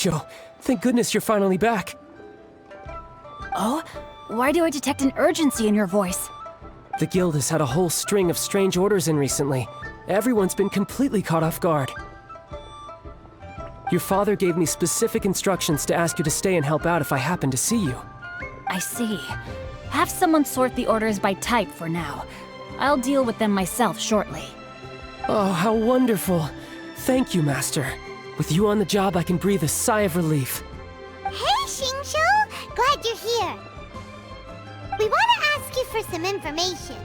Joe, thank goodness you're finally back. Oh? Why do I detect an urgency in your voice? The guild has had a whole string of strange orders in recently. Everyone's been completely caught off guard. Your father gave me specific instructions to ask you to stay and help out if I happen to see you. I see. Have someone sort the orders by type for now. I'll deal with them myself shortly. Oh, how wonderful. Thank you, Master. With you on the job, I can breathe a sigh of relief. Hey, Xingqiu! Glad you're here. We want to ask you for some information.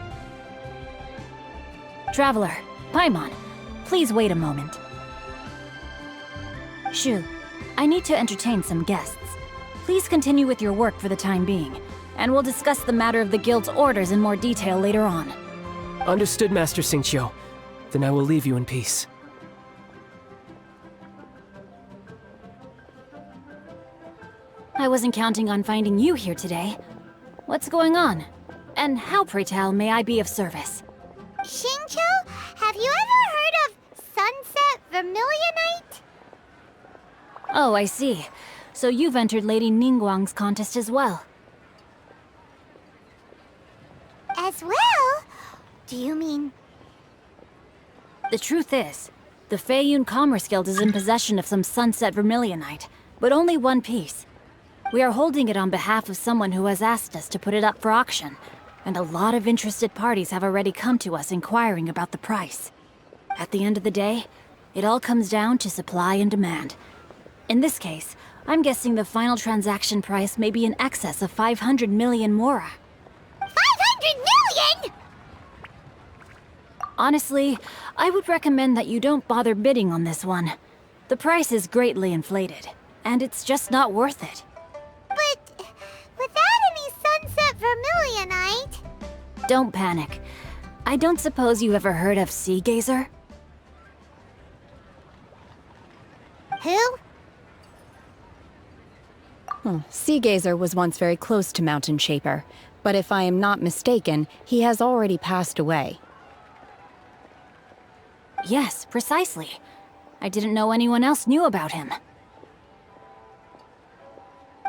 Traveler, Paimon, please wait a moment. Shu, I need to entertain some guests. Please continue with your work for the time being, and we'll discuss the matter of the guild's orders in more detail later on. Understood, Master Xingqiu. Then I will leave you in peace. I wasn't counting on finding you here today. What's going on? And how, pray tell, may I be of service? Xingqiu, have you ever heard of Sunset Vermilionite? Oh, I see. So you've entered Lady Ningguang's contest as well. As well? Do you mean... The truth is, the Feiyun Commerce Guild is in possession of some Sunset Vermilionite, but only one piece. We are holding it on behalf of someone who has asked us to put it up for auction, and a lot of interested parties have already come to us inquiring about the price. At the end of the day, it all comes down to supply and demand. In this case, I'm guessing the final transaction price may be in excess of 500 million mora. 500 million?! Honestly, I would recommend that you don't bother bidding on this one. The price is greatly inflated, and it's just not worth it. But without any Sunset Vermilionite... Don't panic. I don't suppose you ever heard of Sea Gazer? Who? Sea Gazer was once very close to Mountain Shaper, but if I am not mistaken, he has already passed away. Yes, precisely. I didn't know anyone else knew about him.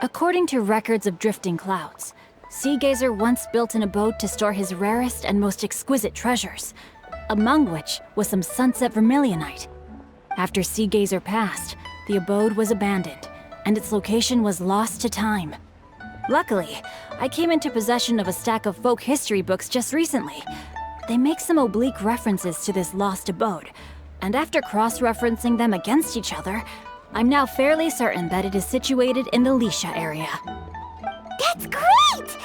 According to records of drifting clouds, Sea Gazer once built an abode to store his rarest and most exquisite treasures, among which was some Sunset Vermilionite. After Sea Gazer passed, the abode was abandoned, and its location was lost to time. Luckily, I came into possession of a stack of folk history books just recently. They make some oblique references to this lost abode, and after cross-referencing them against each other, I'm now fairly certain that it is situated in the Lisha area. That's great!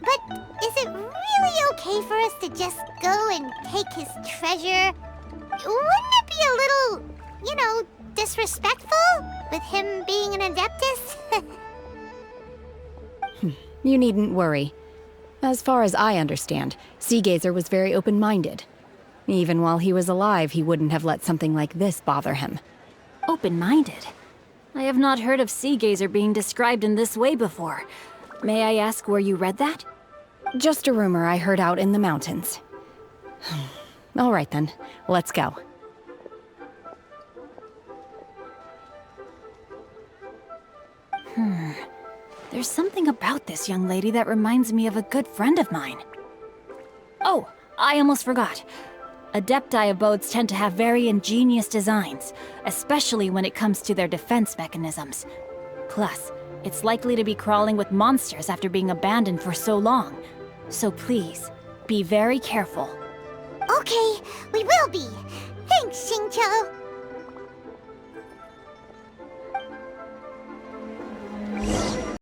But is it really okay for us to just go and take his treasure? Wouldn't it be a little, disrespectful with him being an Adeptus? You needn't worry. As far as I understand, Sea Gazer was very open-minded. Even while he was alive, he wouldn't have let something like this bother him. Open-minded? I have not heard of Sea Gazer being described in this way before. May I ask where you read that? Just a rumor I heard out in the mountains. All right then, let's go. There's something about this young lady that reminds me of a good friend of mine. Oh, I almost forgot. Adepti abodes tend to have very ingenious designs, especially when it comes to their defense mechanisms. Plus, it's likely to be crawling with monsters after being abandoned for so long. So please, be very careful. Okay, we will be. Thanks, Xingqiu.